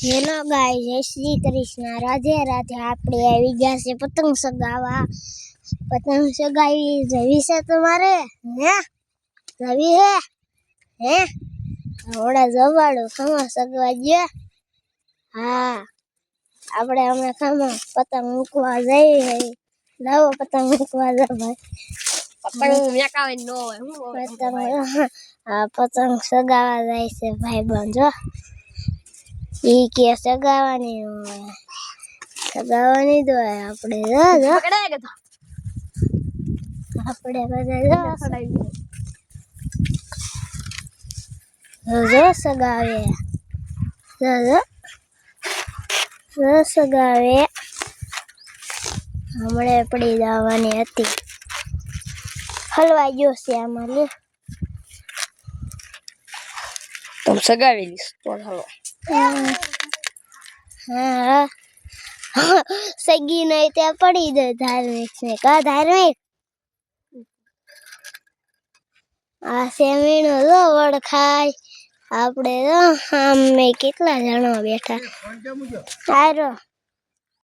Hello ગાય, જય શ્રી કૃષ્ણ, રાધે રાધે। આપણે આવી ગયા છે પતંગ સગાવા। પતંગ સગાવી જવી છે તમારે? હે જવી હે હમણાં જવાડો ખમા સગવા ગયા। હા આપણે અમે ખમા પતંગ મૂકવા જઈએ। લાવો પતંગ મૂકવા જાવ ભાઈ। પતંગ મેકાવે ન હોય પતંગ હા પતંગ સગાવા જાય છે ભાઈ બંધો। ઈ કે સગાવાની હોય, સગાવાની તો આપણે આપણે બધા સગાવે સગાવે હમણે પડી જવાની હતી। હલવા ગયો છે આમાં લે તમે સગાવી લીસ તો હાલો। હા સગી નહીં ત્યાં પડી જાય ધાર્મિક ને કા ધાર્મિક આ સેમીનો જો વળખાય આપણે આમ કેટલા જણા બેઠા।